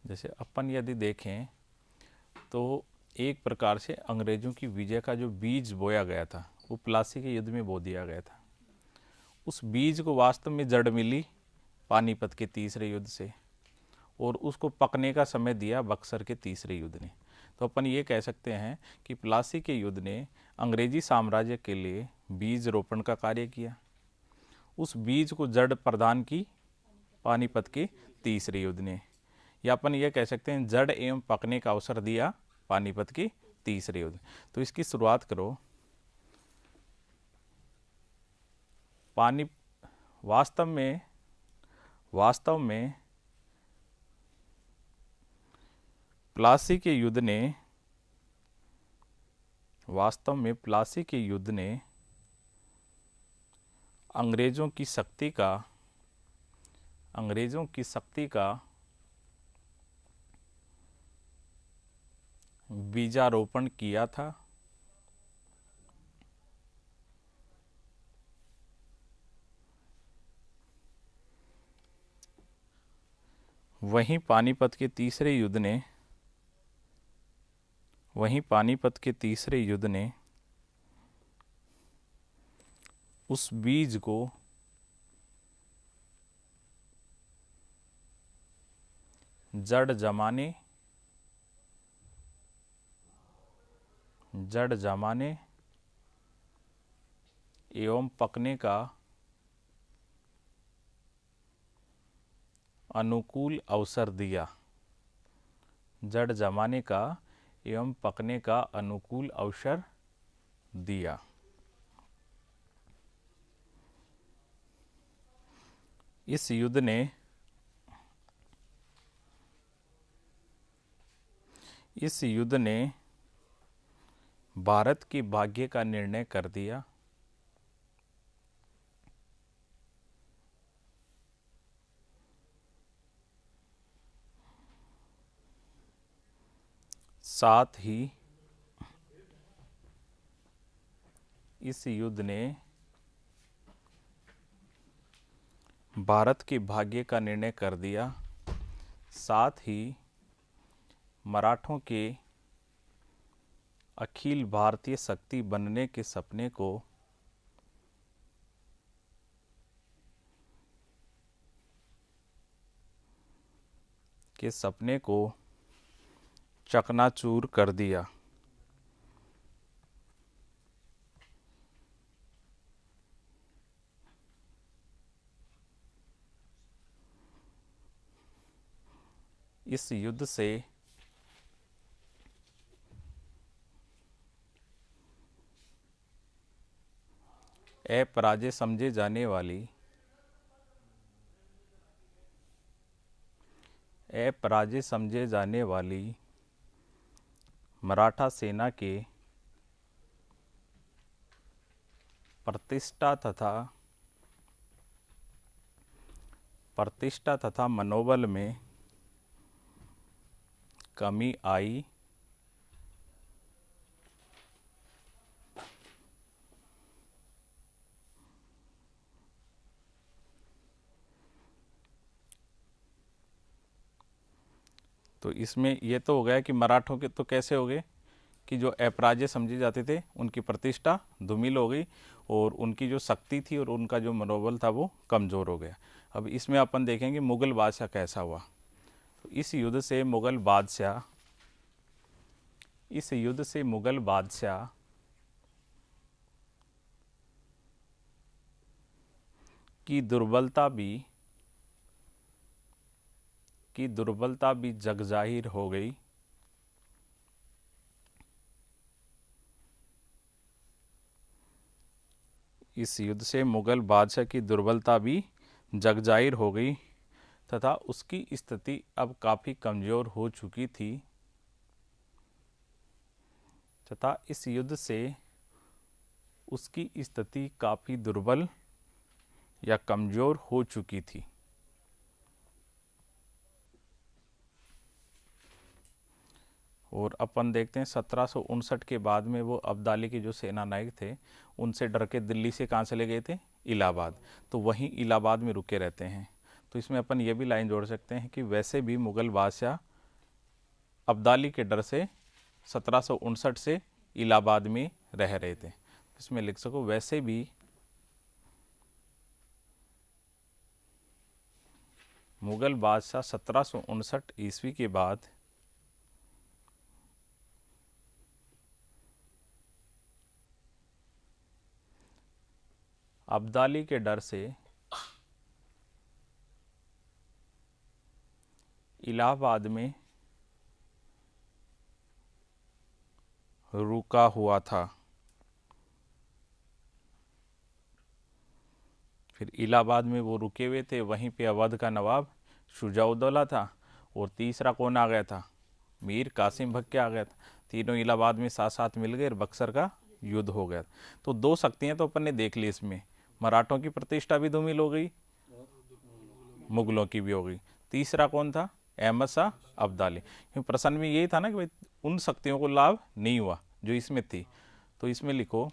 जैसे अपन यदि देखें तो एक प्रकार से अंग्रेजों की विजय का जो बीज बोया गया था वो प्लासी के युद्ध में बो दिया गया था। उस बीज को वास्तव में जड़ मिली पानीपत के तीसरे युद्ध से, और उसको पकने का समय दिया बक्सर के तीसरे युद्ध ने। तो अपन ये कह सकते हैं कि प्लासी के युद्ध ने अंग्रेजी साम्राज्य के लिए बीज रोपण का कार्य किया। उस बीज को जड़ प्रदान की पानीपत के तीसरे युद्ध ने, या अपन ये कह सकते हैं जड़ एवं पकने का अवसर दिया पानीपत के तीसरे युद्ध। तो इसकी शुरुआत करो। पानी वास्तव में प्लासी के युद्ध ने अंग्रेजों की शक्ति का बीजारोपण किया था। वहीं पानीपत के तीसरे युद्ध ने उस बीज को जड़ जमाने एवं पकने का अनुकूल अवसर दिया। जड़ जमाने का एवं पकने का अनुकूल अवसर दिया। इस युद्ध ने भारत के भाग्य का निर्णय कर दिया। साथ ही इस युद्ध ने भारत के भाग्य का निर्णय कर दिया। साथ ही मराठों के अखिल भारतीय शक्ति बनने के सपने को चकनाचूर कर दिया। इस युद्ध से अपराजय समझे जाने वाली मराठा सेना के प्रतिष्ठा तथा मनोबल में कमी आई। तो इसमें ये तो हो गया कि मराठों के तो कैसे हो गए कि जो अपराजय समझे जाते थे उनकी प्रतिष्ठा धूमिल हो गई, और उनकी जो शक्ति थी और उनका जो मनोबल था वो कमज़ोर हो गया। अब इसमें अपन देखेंगे मुग़ल बादशाह कैसा हुआ। तो इस युद्ध से मुग़ल बादशाह की दुर्बलता भी जगजाहिर हो गई। इस युद्ध से मुग़ल बादशाह की दुर्बलता भी जगजाहिर हो गई तथा उसकी स्थिति अब काफ़ी कमज़ोर हो चुकी थी, तथा इस युद्ध से उसकी स्थिति काफ़ी दुर्बल या कमज़ोर हो चुकी थी। और अपन देखते हैं 1759 के बाद में वो अब्दाली के जो सेना नायक थे उनसे डर के दिल्ली से कहाँ चले गए थे, इलाहाबाद। तो वहीं इलाहाबाद में रुके रहते हैं। तो इसमें अपन ये भी लाइन जोड़ सकते हैं कि वैसे भी मुग़ल बादशाह अब्दाली के डर से 1759 से इलाहाबाद में रह रहे थे। इसमें लिख सको वैसे भी मुगल बादशाह 1759 ईस्वी के बाद अब्दाली के डर से इलाहाबाद में रुका हुआ था। फिर इलाहाबाद में वो रुके हुए थे, वहीं पे अवध का नवाब शुजाउद्दौला था और तीसरा कौन आ गया था, मीर कासिम बख्तियार आ गया था। तीनों इलाहाबाद में साथ साथ मिल गए और बक्सर का युद्ध हो गया। तो दो शक्तियां तो अपन ने देख ली इसमें, मराठों की प्रतिष्ठा भी धूमिल हो गई, मुगलों की भी हो गई। तीसरा कौन था, अहमद शाह अब्दाली। प्रश्न में यही था ना कि भाई उन शक्तियों को लाभ नहीं हुआ जो इसमें थी, तो इसमें लिखो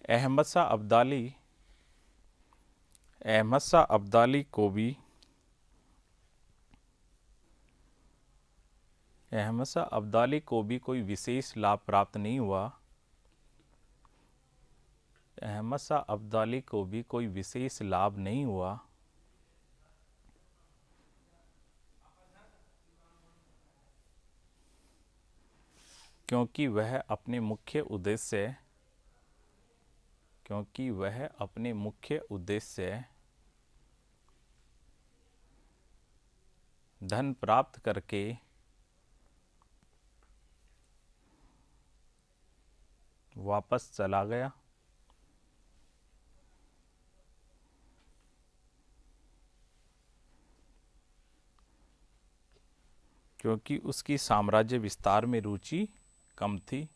अहमद शाह अब्दाली, अहमद शाह अब्दाली को भी, अहमद शाह अब्दाली को भी कोई विशेष लाभ प्राप्त नहीं हुआ, अहमद शाह अब्दाली को भी कोई विशेष लाभ नहीं हुआ, क्योंकि वह अपने मुख्य उद्देश्य, क्योंकि वह अपने मुख्य उद्देश्य धन प्राप्त करके वापस चला गया। क्योंकि उसकी साम्राज्य विस्तार में रुचि कम थी।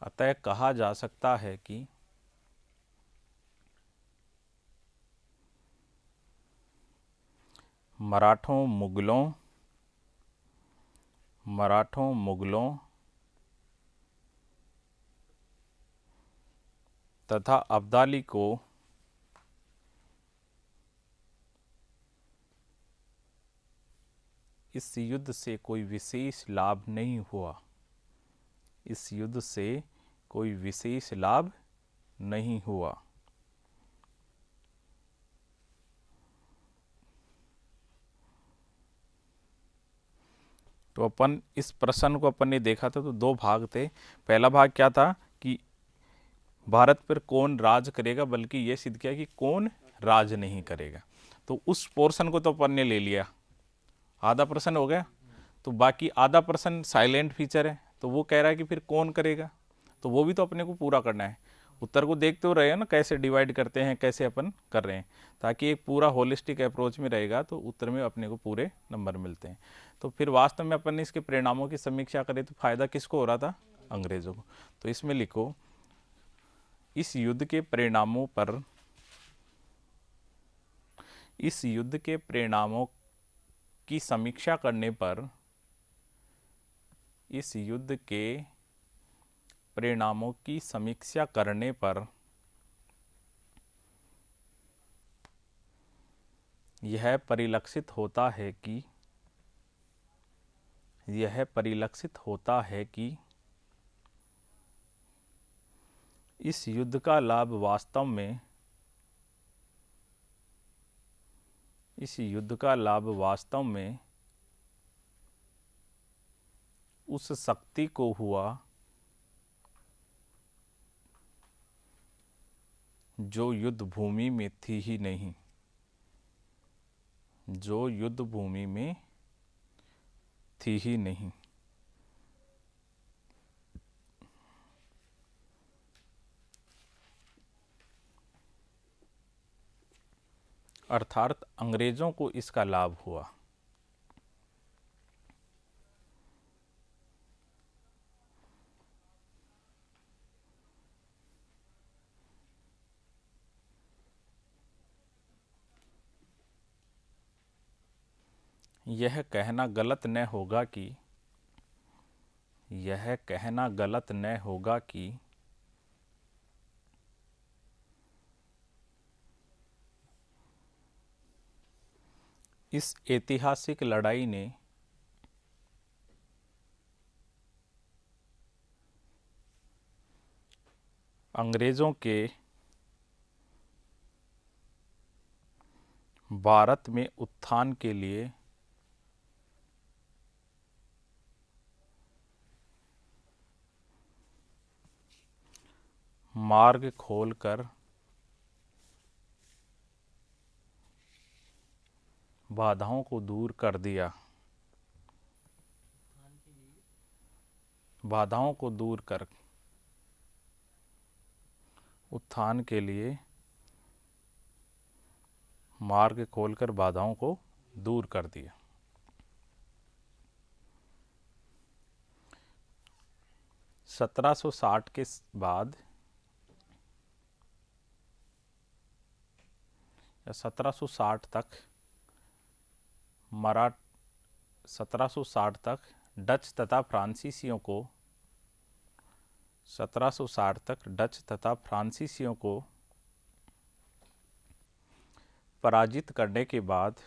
अतः कहा जा सकता है कि मराठों मुगलों तथा अब्दाली को इस युद्ध से कोई विशेष लाभ नहीं हुआ, इस युद्ध से कोई विशेष लाभ नहीं हुआ। तो अपन इस प्रश्न को अपन ने देखा था, तो दो भाग थे। पहला भाग क्या था कि भारत पर कौन राज करेगा, बल्कि ये सिद्ध किया कि कौन राज नहीं करेगा। तो उस पोर्शन को तो अपन ने ले लिया, आधा प्रश्न हो गया। तो बाकी आधा प्रश्न साइलेंट फीचर है, तो वो कह रहा है कि फिर कौन करेगा, तो वो भी तो अपने को पूरा करना है। उत्तर को देखते हो रहे हैं ना, कैसे डिवाइड करते हैं, कैसे अपन कर रहे हैं, ताकि एक पूरा होलिस्टिक अप्रोच में रहेगा तो उत्तर में अपने को पूरे नंबर मिलते हैं। तो फिर वास्तव में अपन ने इसके परिणामों की समीक्षा करें तो फायदा किसको हो रहा था, अंग्रेजों को। तो इसमें लिखो इस युद्ध के परिणामों पर, इस युद्ध के परिणामों की समीक्षा करने पर, इस युद्ध के परिणामों की समीक्षा करने पर यह परिलक्षित होता है कि, यह परिलक्षित होता है कि इस युद्ध का लाभ वास्तव में, इस युद्ध का लाभ वास्तव में उस शक्ति को हुआ जो युद्ध भूमि में थी ही नहीं, जो युद्ध भूमि में थी ही नहीं। अर्थात अंग्रेजों को इसका लाभ हुआ। यह कहना गलत न होगा कि यह कहना गलत न होगा कि इस ऐतिहासिक लड़ाई ने अंग्रेज़ों के भारत में उत्थान के लिए मार्ग खोलकर बाधाओं को दूर कर दिया। बाधाओं को दूर कर उत्थान के लिए मार्ग खोलकर बाधाओं को दूर कर दिया। 1760 के बाद या 1760 तक 1760 तक डच तथा फ्रांसीसियों को 1760 तक डच तथा फ्रांसीसियों को पराजित करने के बाद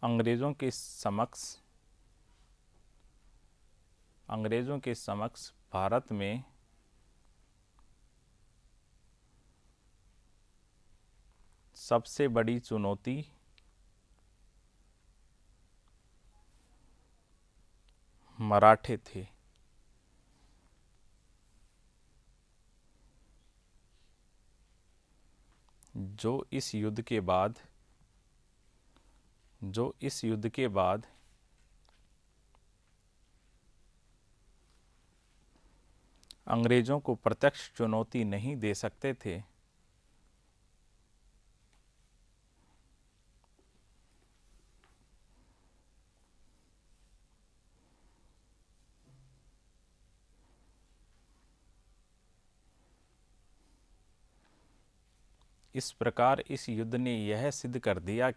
अंग्रेज़ों के समक्ष भारत में सबसे बड़ी चुनौती मराठे थे। जो इस युद्ध के बाद अंग्रेज़ों को प्रत्यक्ष चुनौती नहीं दे सकते थे, इस प्रकार इस युद्ध ने यह सिद्ध कर दिया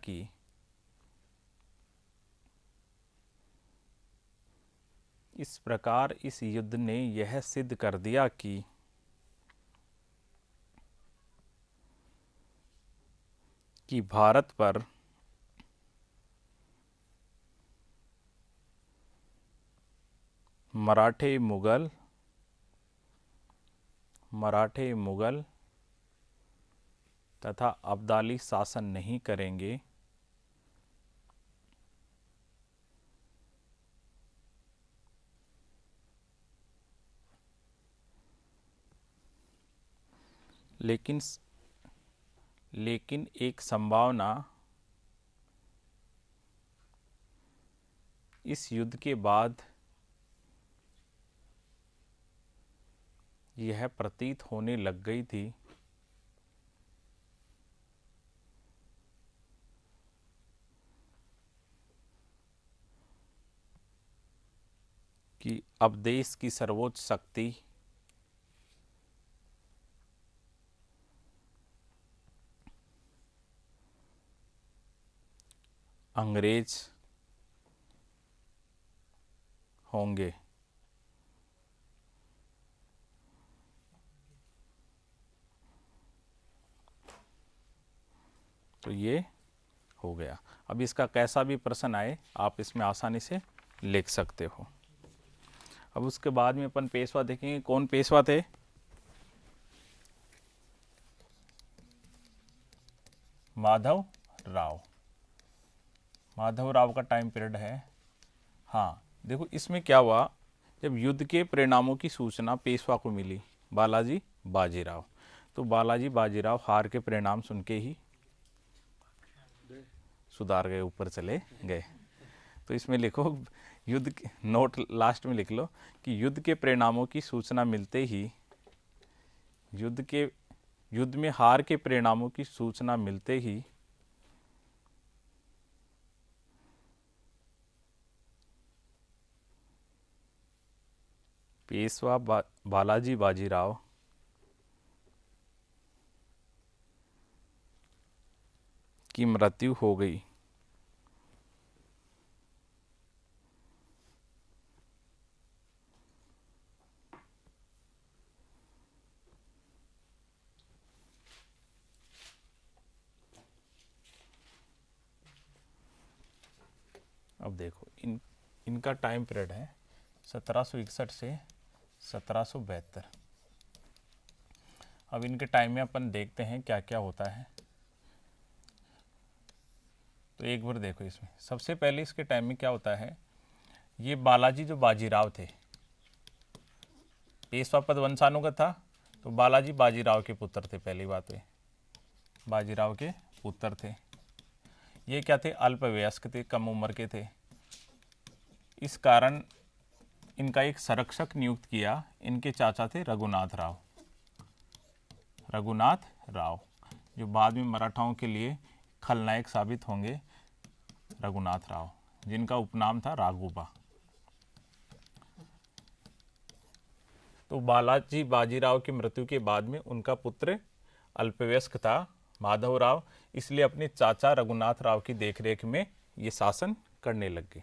कि भारत पर मराठे मुगल तथा अब्दाली शासन नहीं करेंगे। लेकिन एक संभावना इस युद्ध के बाद यह प्रतीत होने लग गई थी कि अब देश की सर्वोच्च शक्ति अंग्रेज होंगे। तो ये हो गया। अब इसका कैसा भी प्रश्न आए आप इसमें आसानी से लिख सकते हो। अब उसके बाद में अपन पेशवा देखेंगे। कौन पेशवा थे? माधव राव का टाइम पीरियड है। हाँ देखो इसमें क्या हुआ, जब युद्ध के परिणामों की सूचना पेशवा को मिली बालाजी बाजीराव, तो बालाजी बाजीराव हार के परिणाम सुन के ही सुधार गए, ऊपर चले गए। तो इसमें लिखो युद्ध के नोट लास्ट में लिख लो कि युद्ध के परिणामों की सूचना मिलते ही युद्ध में हार के परिणामों की सूचना मिलते ही पेशवा बालाजी बाजीराव की मृत्यु हो गई। अब देखो इनका टाइम पीरियड है 1761 से 1772। अब इनके टाइम में अपन देखते हैं क्या क्या होता है। तो एक बार देखो, इसमें सबसे पहले इसके टाइम में क्या होता है, ये बालाजी जो बाजीराव थे, पेशवा पद वंशाणु का था, तो बालाजी बाजीराव के पुत्र थे। पहली बात है बाजीराव के पुत्र थे। ये क्या थे, अल्पवयस्क थे, कम उम्र के थे। इस कारण इनका एक संरक्षक नियुक्त किया। इनके चाचा थे रघुनाथ राव, रघुनाथ राव, जो बाद में मराठाओं के लिए खलनायक साबित होंगे, रघुनाथ राव, जिनका उपनाम था राघोबा। तो बालाजी बाजीराव की मृत्यु के बाद में उनका पुत्र अल्पवयस्क था माधव राव, इसलिए अपने चाचा रघुनाथ राव की देखरेख में ये शासन करने लग गए।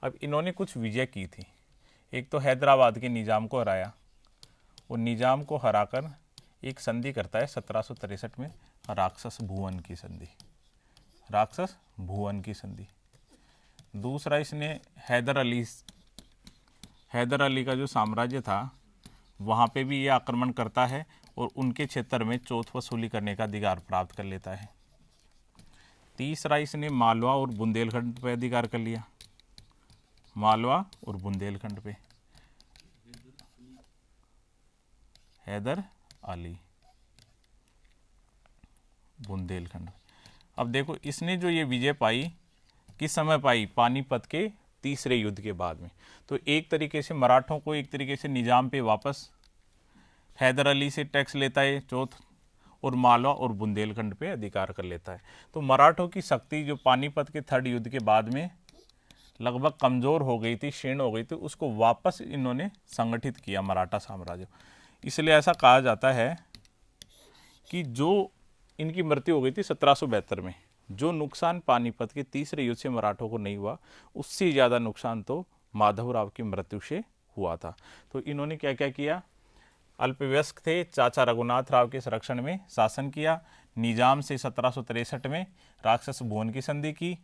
अब इन्होंने कुछ विजय की थी। एक तो हैदराबाद के निजाम को हराया, और निजाम को हराकर एक संधि करता है 1763 में, राक्षस भुवन की संधि, राक्षस भुवन की संधि। दूसरा, इसने हैदर अली का जो साम्राज्य था वहाँ पे भी ये आक्रमण करता है और उनके क्षेत्र में चौथ वसूली करने का अधिकार प्राप्त कर लेता है। तीसरा, इसने मालवा और बुंदेलखंड पे अधिकार कर लिया, मालवा और बुंदेलखंड पे, हैदर अली बुंदेलखंड। अब देखो, इसने जो ये विजय पाई किस समय पाई, पानीपत के तीसरे युद्ध के बाद में। तो एक तरीके से मराठों को एक तरीके से निजाम पे वापस हैदर अली से टैक्स लेता है चौथ, और मालवा और बुंदेलखंड पे अधिकार कर लेता है। तो मराठों की शक्ति जो पानीपत के थर्ड युद्ध के बाद में लगभग कमज़ोर हो गई थी, क्षीण हो गई थी, उसको वापस इन्होंने संगठित किया मराठा साम्राज्य। इसलिए ऐसा कहा जाता है कि जो इनकी मृत्यु हो गई थी 1772 में, जो नुकसान पानीपत के तीसरे युद्ध से मराठों को नहीं हुआ, उससे ज़्यादा नुकसान तो माधवराव की मृत्यु से हुआ था। तो इन्होंने क्या क्या किया, अल्पवयस्क थे, चाचा रघुनाथ राव के संरक्षण में शासन किया, निजाम से 1763 में राक्षस भुवन की संधि की,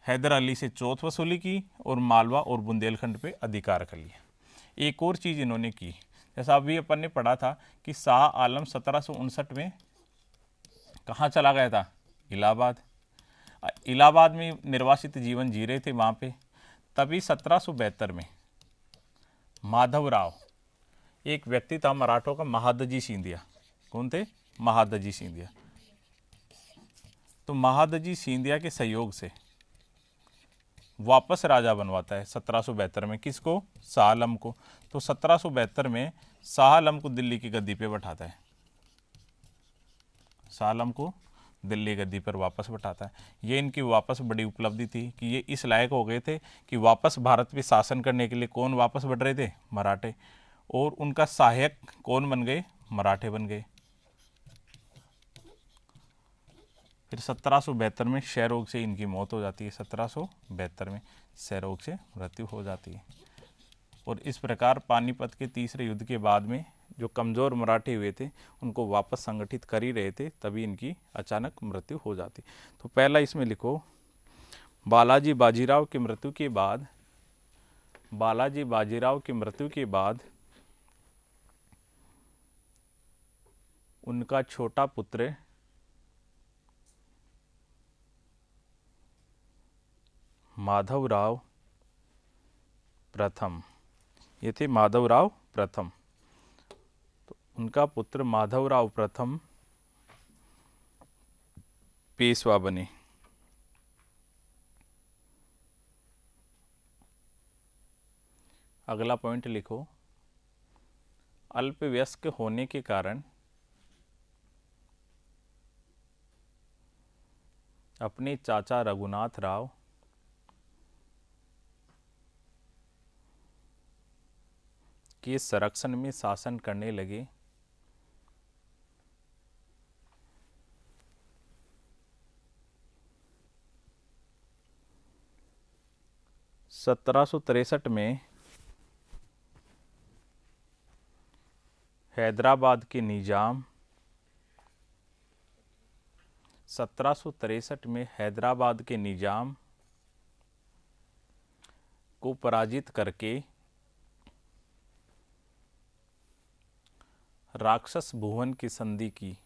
हैदर अली से चौथ वसूली की, और मालवा और बुंदेलखंड पे अधिकार कर लिया। एक और चीज़ इन्होंने की, जैसा अभी अपन ने पढ़ा था कि शाह आलम 1759 में कहाँ चला गया था, इलाहाबाद। इलाहाबाद में निर्वासित जीवन जी रहे थे वहाँ पे। तभी 1772 में माधवराव, एक व्यक्ति था मराठों का, महादजी सिंधिया। कौन थे, महादजी सिंधिया। तो महादजी सिंधिया के सहयोग से वापस राजा बनवाता है 1772 में, किसको, शाह आलम को। तो 1772 में शाह आलम को दिल्ली की गद्दी पे बैठाता है, शाह आलम को दिल्ली गद्दी पर वापस बैठाता है। ये इनकी वापस बड़ी उपलब्धि थी कि ये इस लायक हो गए थे कि वापस भारत पे शासन करने के लिए कौन वापस बढ़ रहे थे, मराठे, और उनका सहायक कौन बन गए, मराठे बन गए। फिर 1772 में क्षय रोग से इनकी मौत हो जाती है, 1772 में क्षय रोग से मृत्यु हो जाती है। और इस प्रकार पानीपत के तीसरे युद्ध के बाद में जो कमज़ोर मराठे हुए थे उनको वापस संगठित कर ही रहे थे, तभी इनकी अचानक मृत्यु हो जाती। तो पहला इसमें लिखो, बालाजी बाजीराव की मृत्यु के बाद, बालाजी बाजीराव की मृत्यु के बाद उनका छोटा पुत्र माधवराव प्रथम, ये थे माधवराव प्रथम। तो उनका पुत्र माधवराव प्रथम पेशवा बने। अगला पॉइंट लिखो, अल्पवयस्क होने के कारण अपने चाचा रघुनाथ राव के संरक्षण में शासन करने लगे। 1763 में हैदराबाद के निजाम 1763 में हैदराबाद के निजाम को पराजित करके राक्षस भुवन की संधि की,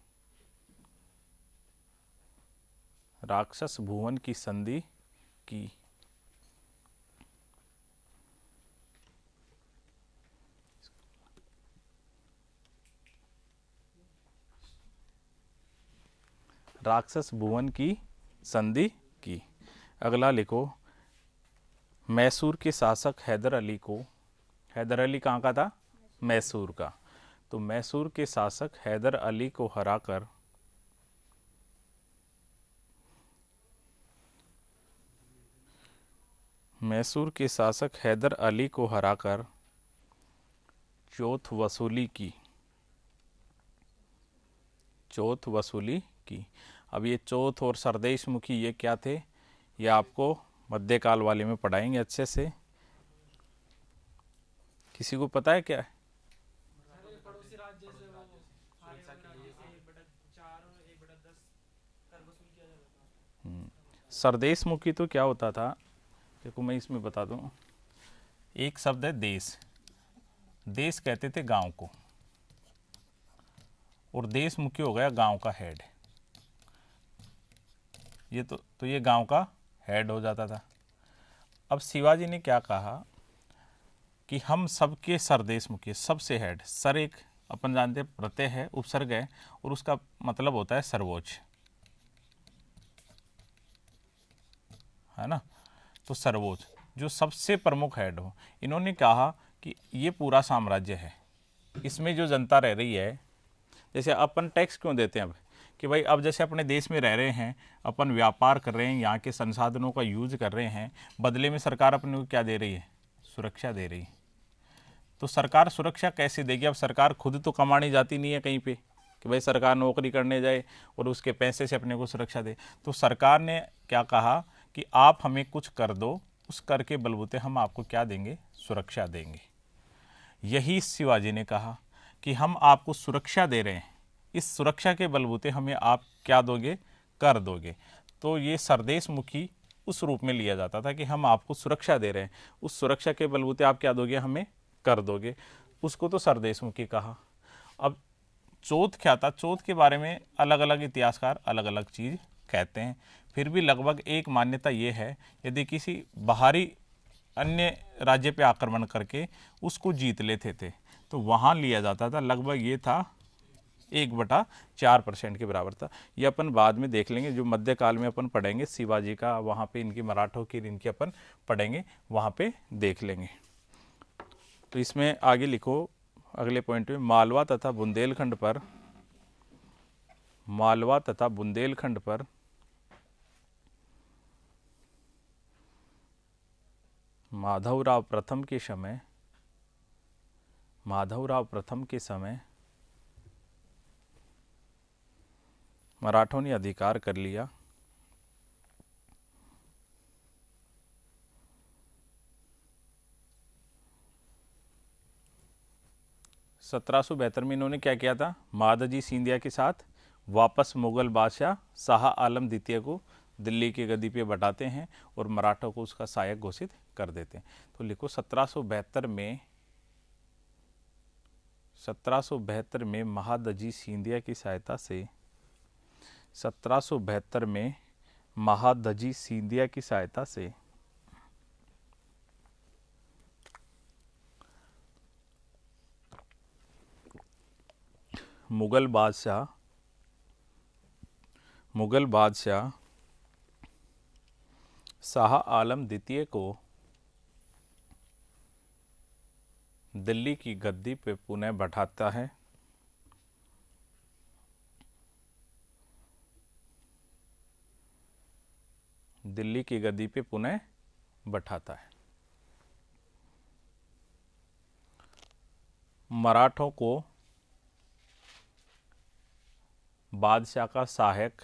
राक्षस भुवन की संधि की। राक्षस भुवन की संधि की। अगला लिखो, मैसूर के शासक हैदर अली को, हैदर अली कहाँ का था? मैसूर का। तो मैसूर के शासक हैदर अली को हराकर मैसूर के शासक हैदर अली को हराकर चौथ वसूली की, चौथ वसूली की। अब ये चौथ और सरदेश मुखी ये क्या थे? ये आपको मध्यकाल वाले में पढ़ाएंगे अच्छे से। किसी को पता है क्या है? पड़ोसी राज्य से वो आर्य राज्य से 1/4 और 1/10 कर वसूल किया जाता था। सरदेश मुखी तो क्या होता था, देखो मैं इसमें बता दूं। एक शब्द है देश, देश कहते थे गांव को, और देश मुखी हो गया गांव का हेड। ये तो ये गांव का हेड हो जाता था। अब शिवाजी ने क्या कहा कि हम सबके सरदेश मुखी, सबसे हेड। सर एक अपन जानते प्रत्यय है, उपसर्ग है, और उसका मतलब होता है सर्वोच्च, है ना। तो सर्वोच्च जो सबसे प्रमुख हेड हो। इन्होंने कहा कि ये पूरा साम्राज्य है, इसमें जो जनता रह रही है, जैसे अपन टैक्स क्यों देते हैं अब, कि भाई अब जैसे अपने देश में रह रहे हैं, अपन व्यापार कर रहे हैं, यहाँ के संसाधनों का यूज कर रहे हैं, बदले में सरकार अपने को क्या दे रही है? सुरक्षा दे रही है। तो सरकार सुरक्षा कैसे देगी? अब सरकार खुद तो कमाने जाती नहीं है कहीं पे कि भाई सरकार नौकरी करने जाए और उसके पैसे से अपने को सुरक्षा दे। तो सरकार ने क्या कहा कि आप हमें कुछ कर दो, उस कर के बलबूते हम आपको क्या देंगे? सुरक्षा देंगे। यही शिवाजी ने कहा कि हम आपको सुरक्षा दे रहे हैं, इस सुरक्षा के बलबूते हमें आप क्या दोगे? कर दोगे। तो ये सरदेश मुखी उस रूप में लिया जाता था कि हम आपको सुरक्षा दे रहे हैं, उस सुरक्षा के बलबूते आप क्या दोगे? हमें कर दोगे। उसको तो सरदेश मुखी कहा। अब चौथ क्या था? चौथ के बारे में अलग अलग इतिहासकार अलग अलग चीज़ कहते हैं। फिर भी लगभग एक मान्यता ये है, यदि किसी बाहरी अन्य राज्य पे आक्रमण करके उसको जीत लेते थे तो वहाँ लिया जाता था, लगभग ये था 1/4% के बराबर था। ये अपन बाद में देख लेंगे, जो मध्यकाल में अपन पढ़ेंगे शिवाजी का, वहाँ पे इनकी मराठों की इनकी अपन पढ़ेंगे, वहाँ पे देख लेंगे। तो इसमें आगे लिखो अगले पॉइंट में, मालवा तथा बुंदेलखंड पर, मालवा तथा बुंदेलखंड पर माधवराव प्रथम के समय, माधवराव प्रथम के समय मराठों ने अधिकार कर लिया। (1772) में इन्होंने क्या किया था? महादजी सिंधिया के साथ वापस मुगल बादशाह शाह आलम द्वितीय को दिल्ली की गद्दी पे बैठाते हैं और मराठों को उसका सहायक घोषित कर देते हैं। तो लिखो 1772 में महादजी सिंधिया की सहायता से, 1772 में महादजी सिंधिया की सहायता से मुगल बादशाह शाह आलम द्वितीय को दिल्ली की गद्दी पे पुनः बैठाता है। दिल्ली की गद्दी पे पुनः बैठाता है। मराठों को बादशाह का सहायक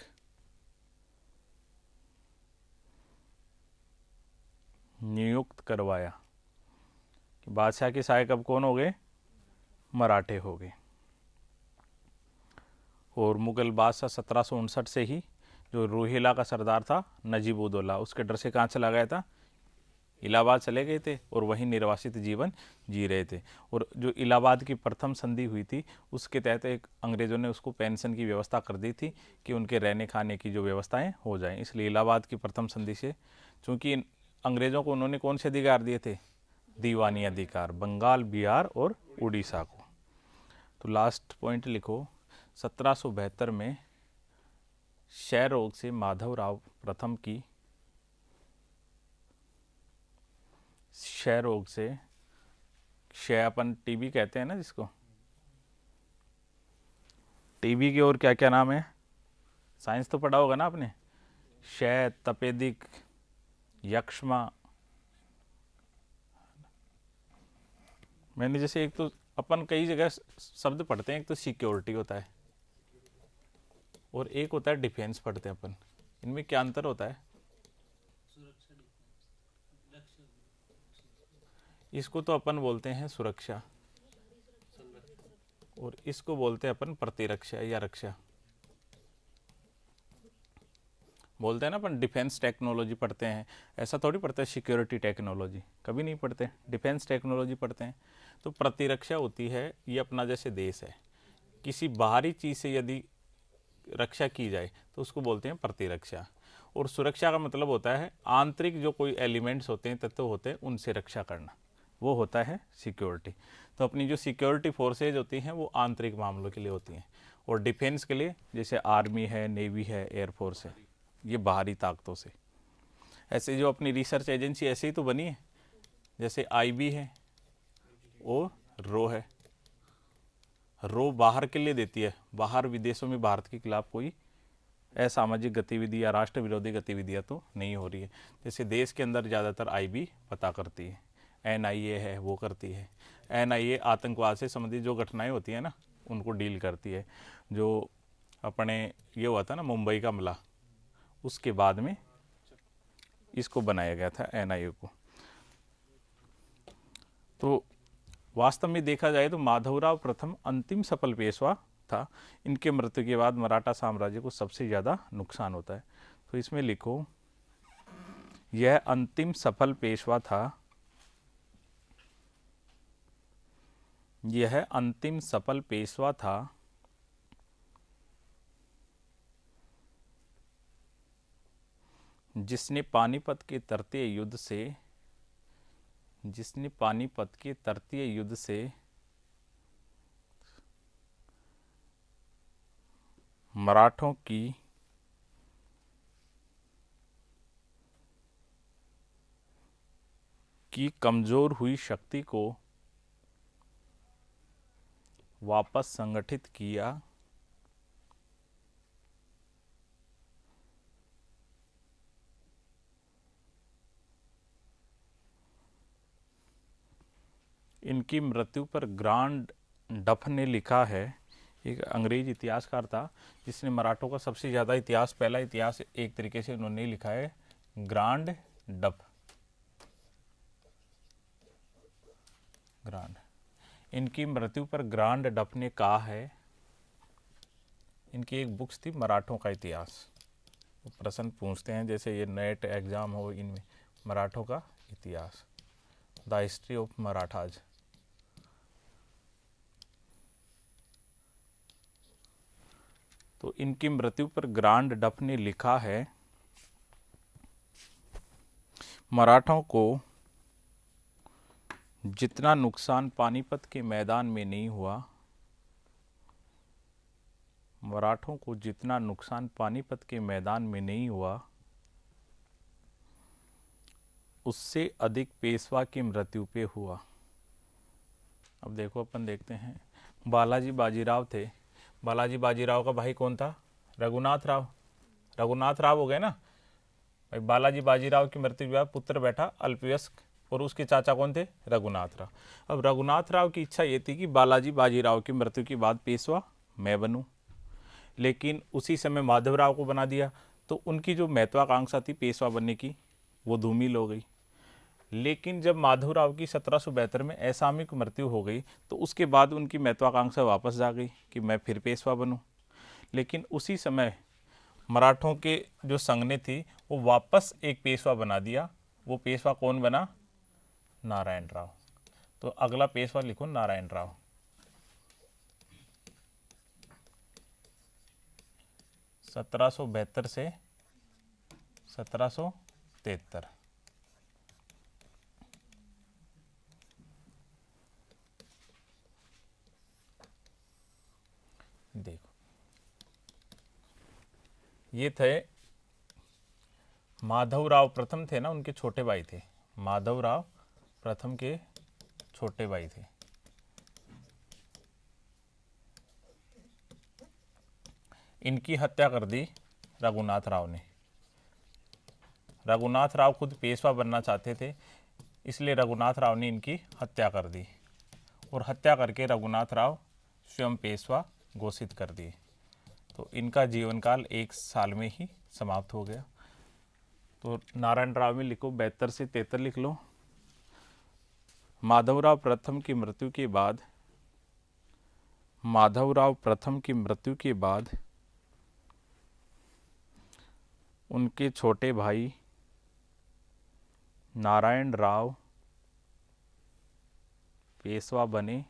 नियुक्त करवाया कि बादशाह के सहायक अब कौन हो गए, मराठे हो गए। और मुगल बादशाह 1759 से ही जो रोहिला का सरदार था नजीब-उद-दौला, उसके डर से कहाँ चला गया था, इलाहाबाद चले गए थे और वहीं निर्वासित जीवन जी रहे थे। और जो इलाहाबाद की प्रथम संधि हुई थी उसके तहत एक अंग्रेज़ों ने उसको पेंशन की व्यवस्था कर दी थी कि उनके रहने खाने की जो व्यवस्थाएं हो जाएं। इसलिए इलाहाबाद की प्रथम संधि से, चूँकि अंग्रेज़ों को उन्होंने कौन से अधिकार दिए थे, दीवानी अधिकार, बंगाल, बिहार और उड़ीसा को। तो लास्ट पॉइंट लिखो, 1772 में क्षय रोग से माधवराव प्रथम की, क्षय रोग से, क्षय अपन टीबी कहते हैं ना जिसको, टीबी के और क्या क्या नाम है, साइंस तो पढ़ा होगा ना आपने, क्षय, तपेदिक, यक्ष्मा। मैंने जैसे एक तो अपन कई जगह शब्द पढ़ते हैं, एक तो सिक्योरिटी होता है और एक होता है डिफेंस पढ़ते हैं अपन, इनमें क्या अंतर होता है? इसको तो अपन बोलते हैं सुरक्षा और इसको बोलते हैं अपन प्रतिरक्षा या रक्षा। बोलते हैं ना अपन डिफेंस टेक्नोलॉजी पढ़ते हैं, ऐसा थोड़ी पढ़ते हैं सिक्योरिटी टेक्नोलॉजी, कभी नहीं पढ़ते, डिफेंस टेक्नोलॉजी पढ़ते हैं। तो प्रतिरक्षा होती है, ये अपना जैसे देश है, किसी बाहरी चीज़ से यदि रक्षा की जाए तो उसको बोलते हैं प्रतिरक्षा। और सुरक्षा का मतलब होता है आंतरिक जो कोई एलिमेंट्स होते हैं, तत्व होते हैं, उनसे रक्षा करना, वो होता है सिक्योरिटी। तो अपनी जो सिक्योरिटी फोर्सेज होती हैं वो आंतरिक मामलों के लिए होती हैं, और डिफेंस के लिए जैसे आर्मी है, नेवी है, एयरफोर्स है, ये बाहरी ताकतों से। ऐसे जो अपनी रिसर्च एजेंसी ऐसे ही तो बनी है, जैसे आईबी है और रो है। रो बाहर के लिए देती है, बाहर विदेशों में भारत के खिलाफ कोई असामाजिक गतिविधि या राष्ट्र विरोधी गतिविधियाँ तो नहीं हो रही है। जैसे देश के अंदर ज़्यादातर आईबी पता करती है, एनआईए है वो करती है। एनआईए आतंकवाद से संबंधित जो घटनाएं होती हैं ना उनको डील करती है। जो अपने ये हुआ था ना मुंबई का हमला, उसके बाद में इसको बनाया गया था एनआईए को। तो वास्तव में देखा जाए तो माधवराव प्रथम अंतिम सफल पेशवा था। इनके मृत्यु के बाद मराठा साम्राज्य को सबसे ज़्यादा नुकसान होता है। तो इसमें लिखो, यह अंतिम सफल पेशवा था, यह अंतिम सफल पेशवा था जिसने पानीपत के तृतीय युद्ध से, जिसने पानीपत के तृतीय युद्ध से मराठों की कमजोर हुई शक्ति को वापस संगठित किया, इनकी मृत्यु पर ग्रांड डफ ने लिखा है, एक अंग्रेज इतिहासकार था जिसने मराठों का सबसे ज़्यादा इतिहास, पहला इतिहास एक तरीके से उन्होंने लिखा है, ग्रांड डफ। ग्रांड, इनकी मृत्यु पर ग्रांड डफ ने कहा है, इनकी एक बुक्स थी मराठों का इतिहास, वो प्रश्न पूछते हैं जैसे ये नेट एग्जाम हो इनमें, मराठों का इतिहास, द हिस्ट्री ऑफ मराठाज। तो इनकी मृत्यु पर ग्रांड डफ ने लिखा है, मराठों को जितना नुकसान पानीपत के मैदान में नहीं हुआ, मराठों को जितना नुकसान पानीपत के मैदान में नहीं हुआ, उससे अधिक पेशवा की मृत्यु पे हुआ। अब देखो अपन देखते हैं, बालाजी बाजीराव थे, बालाजी बाजीराव का भाई कौन था, रघुनाथ राव। रघुनाथ राव हो गए ना भाई, बालाजी बाजीराव की मृत्यु के बाद पुत्र बैठा अल्पवयस्क, और उसके चाचा कौन थे, रघुनाथ राव। अब रघुनाथ राव की इच्छा ये थी कि बालाजी बाजीराव की मृत्यु के बाद पेशवा मैं बनूं, लेकिन उसी समय माधवराव को बना दिया, तो उनकी जो महत्वाकांक्षा थी पेशवा बनने की वो धूमिल हो गई। लेकिन जब माधवराव की 1772 में असामयिक मृत्यु हो गई तो उसके बाद उनकी महत्वाकांक्षा वापस जा गई कि मैं फिर पेशवा बनूं। लेकिन उसी समय मराठों के जो संघ ने थी वो वापस एक पेशवा बना दिया। वो पेशवा कौन बना? नारायण राव। तो अगला पेशवा लिखो नारायण राव। 1772 से 1773। देखो ये थे माधवराव प्रथम थे ना, उनके छोटे भाई थे। माधवराव प्रथम के छोटे भाई थे। इनकी हत्या कर दी रघुनाथ राव ने। रघुनाथ राव खुद पेशवा बनना चाहते थे, इसलिए रघुनाथ राव ने इनकी हत्या कर दी और हत्या करके रघुनाथ राव स्वयं पेशवा घोषित कर दिए। तो इनका जीवन काल 1 साल में ही समाप्त हो गया। तो नारायण राव में लिखो 72 से 73 लिख लो। माधवराव प्रथम की मृत्यु के बाद, माधवराव प्रथम की मृत्यु के बाद उनके छोटे भाई नारायण राव पेशवा बने।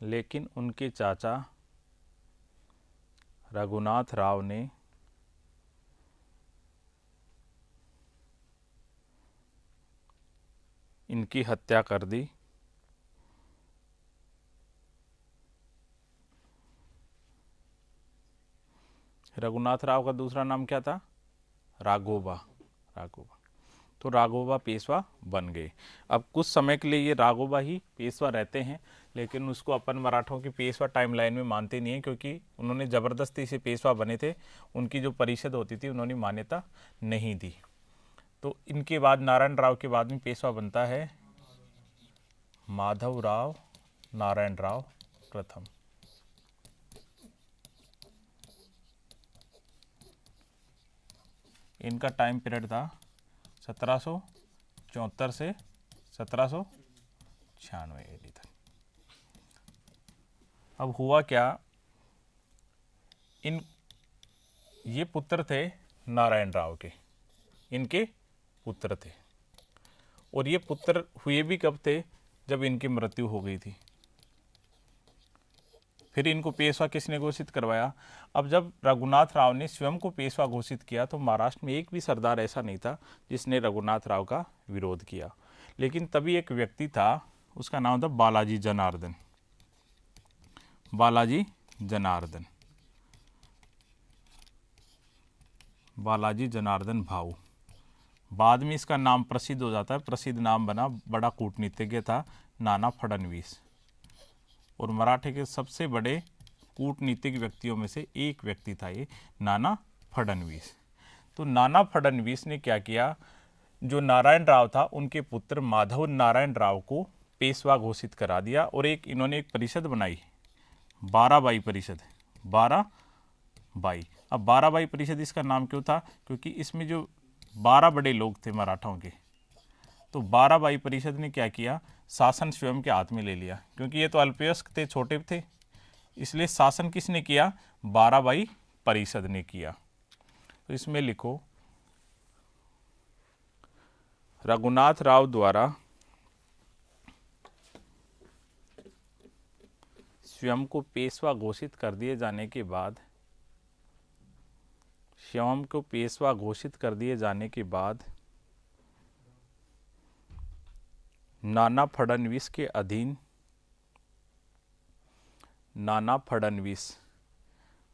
लेकिन उनके चाचा रघुनाथ राव ने इनकी हत्या कर दी। रघुनाथ राव का दूसरा नाम क्या था? राघोबा। राघोबा। तो राघोबा पेशवा बन गए। अब कुछ समय के लिए ये राघोबा ही पेशवा रहते हैं, लेकिन उसको अपन मराठों की पेशवा टाइमलाइन में मानते नहीं है, क्योंकि उन्होंने ज़बरदस्ती से पेशवा बने थे। उनकी जो परिषद होती थी उन्होंने मान्यता नहीं दी। तो इनके बाद नारायण राव के बाद में पेशवा बनता है माधवराव नारायण राव प्रथम। इनका टाइम पीरियड था 1774 से 1796 एडी तक। अब हुआ क्या, ये पुत्र थे नारायण राव के, इनके पुत्र थे। और ये पुत्र हुए भी कब थे? जब इनकी मृत्यु हो गई थी। फिर इनको पेशवा किसने घोषित करवाया? अब जब रघुनाथ राव ने स्वयं को पेशवा घोषित किया तो महाराष्ट्र में एक भी सरदार ऐसा नहीं था जिसने रघुनाथ राव का विरोध किया। लेकिन तभी एक व्यक्ति था, उसका नाम था बालाजी जनार्दन। बालाजी जनार्दन, बालाजी जनार्दन भाऊ। बाद में इसका नाम प्रसिद्ध हो जाता है। प्रसिद्ध नाम बना, बड़ा कूटनीतिज्ञ था, नाना फडणवीस। और मराठे के सबसे बड़े कूटनीतिक व्यक्तियों में से एक व्यक्ति था ये नाना फडणवीस। तो नाना फडणवीस ने क्या किया, जो नारायण राव था उनके पुत्र माधव नारायण राव को पेशवा घोषित करा दिया। और इन्होंने एक परिषद बनाई, 12 परिषद। 12। अब 12 परिषद इसका नाम क्यों था? क्योंकि इसमें जो 12 बड़े लोग थे मराठाओं के, तो 12 परिषद ने क्या किया, शासन स्वयं के हाथ में ले लिया। क्योंकि ये तो अल्पवयस्क थे, छोटे थे, इसलिए शासन किसने किया? 12 परिषद ने किया। तो इसमें लिखो रघुनाथ राव द्वारा स्वयं को पेशवा घोषित कर दिए जाने के बाद, स्वयं को पेशवा घोषित कर दिए जाने के बाद नाना फडणवीस के अधीन, नाना फडणवीस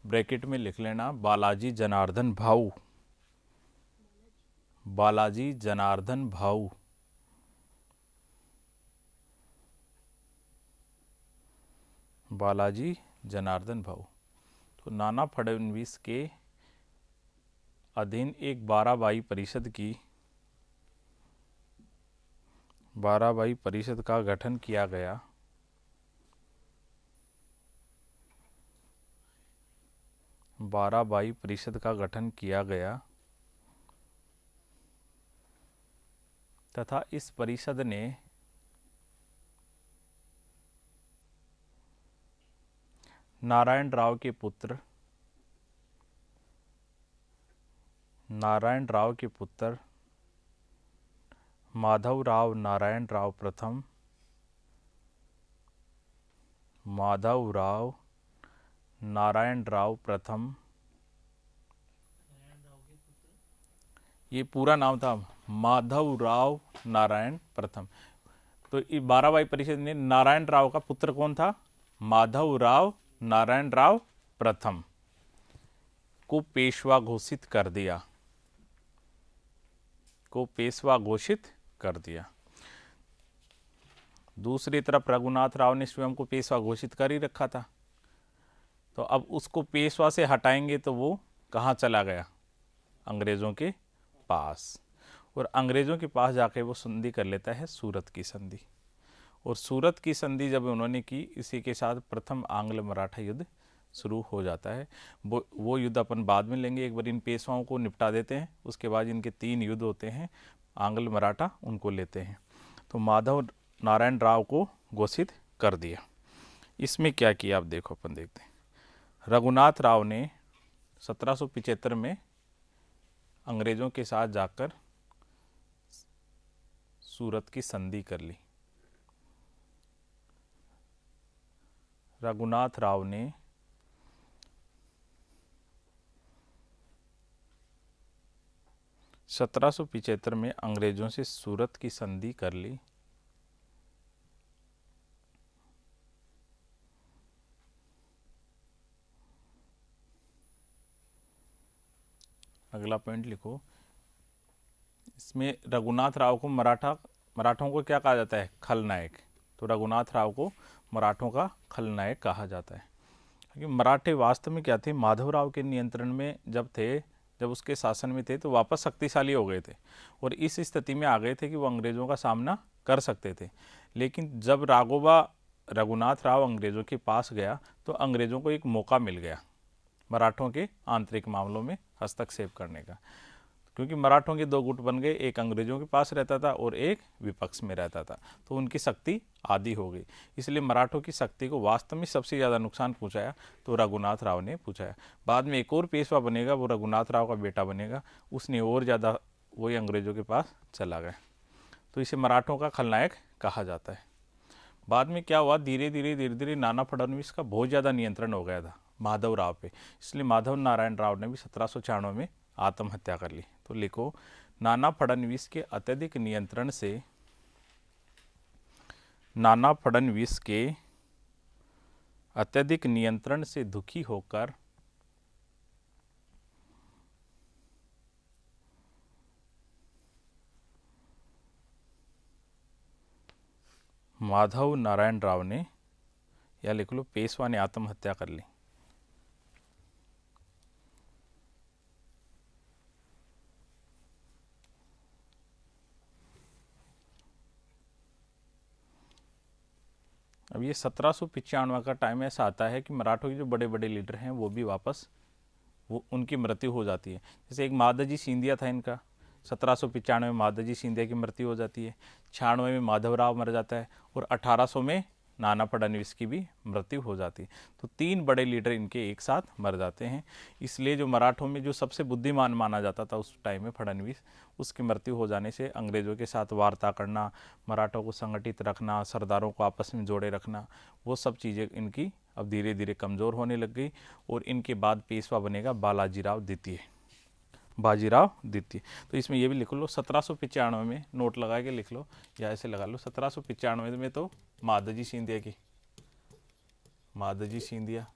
ब्रैकेट में लिख लेना, बालाजी जनार्दन भाऊ, बालाजी जनार्दन भाऊ, बालाजी जनार्दन भाऊ। तो नाना फडणवीस के अधीन एक 12 परिषद की, 12 परिषद का गठन किया गया। 12 परिषद का गठन किया गया। तथा इस परिषद ने नारायण राव के पुत्र माधवराव नारायण राव प्रथम ये पूरा नाम था माधवराव नारायण प्रथम। तो 12वां परिषद ने नारायण राव का पुत्र कौन था? माधवराव नारायण राव प्रथम को पेशवा घोषित कर दिया। दूसरी तरफ रघुनाथ राव ने स्वयं को पेशवा घोषित कर ही रखा था, तो अब उसको पेशवा से हटाएंगे तो वो कहाँ चला गया? अंग्रेज़ों के पास। और अंग्रेज़ों के पास जाके वो संधि कर लेता है सूरत की संधि। और सूरत की संधि जब उन्होंने की, इसी के साथ प्रथम आंग्ल मराठा युद्ध शुरू हो जाता है। वो युद्ध अपन बाद में लेंगे, एक बार इन पेशवाओं को निपटा देते हैं, उसके बाद इनके 3 युद्ध होते हैं आंग्ल मराठा, उनको लेते हैं। तो माधव नारायण राव को घोषित कर दिया। इसमें क्या किया आप देखो, अपन देखते हैं। रघुनाथ राव ने 1775 में अंग्रेज़ों के साथ जाकर सूरत की संधि कर ली। रघुनाथ राव ने 1775 में अंग्रेज़ों से सूरत की संधि कर ली। अगला पॉइंट लिखो, इसमें रघुनाथ राव को मराठों को क्या कहा जाता है? खलनायक। तो रघुनाथ राव को मराठों का खलनायक कहा जाता है, क्योंकि मराठे वास्तव में क्या थे? माधवराव के नियंत्रण में जब उसके शासन में थे तो वापस शक्तिशाली हो गए थे और इस स्थिति में आ गए थे कि वो अंग्रेज़ों का सामना कर सकते थे। लेकिन जब रघुनाथ राव अंग्रेज़ों के पास गया तो अंग्रेज़ों को एक मौका मिल गया मराठों के आंतरिक मामलों में हस्तक्षेप करने का, क्योंकि मराठों के 2 गुट बन गए, एक अंग्रेज़ों के पास रहता था और एक विपक्ष में रहता था, तो उनकी शक्ति आधी हो गई। इसलिए मराठों की शक्ति को वास्तव में सबसे ज़्यादा नुकसान पहुंचाया तो रघुनाथ राव ने पहुंचाया। बाद में एक और पेशवा बनेगा, वो रघुनाथ राव का बेटा बनेगा, उसने और ज़्यादा वही अंग्रेज़ों के पास चला गया, तो इसे मराठों का खलनायक कहा जाता है। बाद में क्या हुआ? धीरे धीरे नाना फडणवीस का बहुत ज़्यादा नियंत्रण हो गया था माधव राव पे, इसलिए माधव नारायण राव ने भी 1796 में आत्महत्या कर ली। तो लिखो, नाना फडणवीस के अत्यधिक नियंत्रण से दुखी होकर माधव नारायण राव ने, या लिख लो पेशवा ने आत्महत्या कर ली। अब ये 1795 का टाइम ऐसा आता है कि मराठों के जो बड़े बड़े लीडर हैं वो भी वापस उनकी मृत्यु हो जाती है। जैसे एक माधवजी सिंधिया था, इनका 1795 में माधवजी सिंधिया की मृत्यु हो जाती है, 96 में माधवराव मर जाता है और 1800 में नाना फडणवीस की भी मृत्यु हो जाती है। तो 3 बड़े लीडर इनके एक साथ मर जाते हैं। इसलिए जो मराठों में जो सबसे बुद्धिमान माना जाता था उस टाइम में फडणवीस, उसकी मृत्यु हो जाने से अंग्रेज़ों के साथ वार्ता करना, मराठों को संगठित रखना, सरदारों को आपस में जोड़े रखना, वो सब चीज़ें इनकी अब धीरे धीरे कमज़ोर होने लग गई। और इनके बाद पेशवा बनेगा बाजीराव द्वितीय। तो इसमें ये भी लिख लो 1795 में, नोट लगा के लिख लो या ऐसे लगा लो, 1795 में तो माधवजी सिंधिया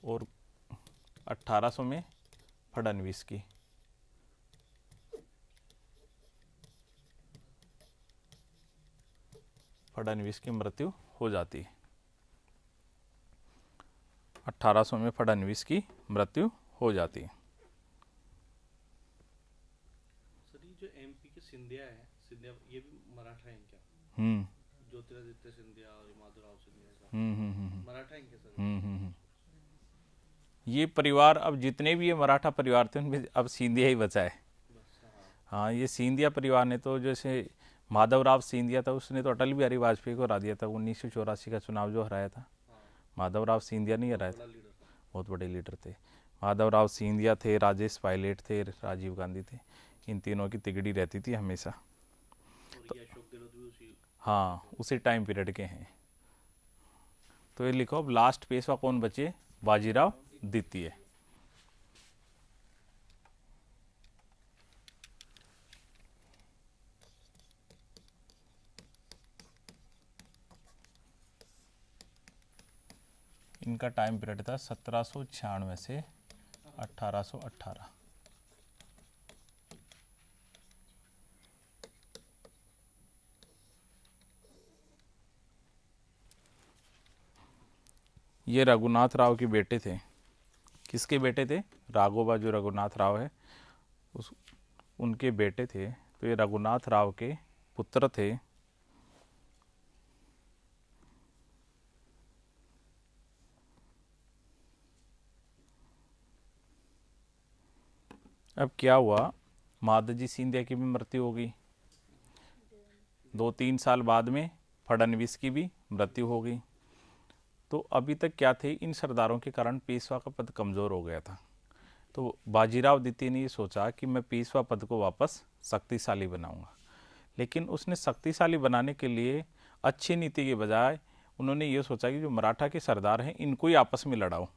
और 1800 में फडणवीस की मृत्यु हो जाती है। 1800 में फडणवीस की मृत्यु हो जाती है। सर, ये जो एमपी के सिंधिया ये भी मराठा हैं क्या? ज्योतिरादित्य सिंधिया और माधवराव सिंधिया मराठा हैं क्या सर? ये परिवार, अब जितने भी ये मराठा परिवार थे उनमें अब सिंधिया ही बचा है। हाँ, ये सिंधिया परिवार ने तो, जैसे माधवराव सिंधिया था, उसने तो अटल बिहारी वाजपेयी को हरा दिया था 1984 का चुनाव जो हराया था। हाँ, माधवराव सिंधिया नहीं हराया बड़ा था, लीडर था। बहुत बड़े लीडर थे। माधवराव सिंधिया थे, राजेश पायलट थे, राजीव गांधी थे। इन तीनों की तिगड़ी रहती थी हमेशा। और ये अशोक गहलोत भी उसी हाँ, उसी टाइम पीरियड के हैं। तो ये लिखो, अब लास्ट पेशवा कौन बचे? बाजीराव द्वितीय। इनका टाइम पीरियड था 1796 से 1818। ये रघुनाथ राव के बेटे थे। किसके बेटे थे? राघोबा जो रघुनाथ राव है उस उनके बेटे थे। तो ये रघुनाथ राव के पुत्र थे। अब क्या हुआ, माधोजी सिंधिया की भी मृत्यु हो गई। 2-3 साल बाद में फडणवीस की भी मृत्यु हो गई। तो अभी तक क्या थे, इन सरदारों के कारण पेशवा का पद कमज़ोर हो गया था। तो बाजीराव द्वितीय ने ये सोचा कि मैं पेशवा पद को वापस शक्तिशाली बनाऊंगा। लेकिन उसने शक्तिशाली बनाने के लिए अच्छी नीति के बजाय उन्होंने ये सोचा कि जो मराठा के सरदार हैं इनको ही आपस में लड़ाओ।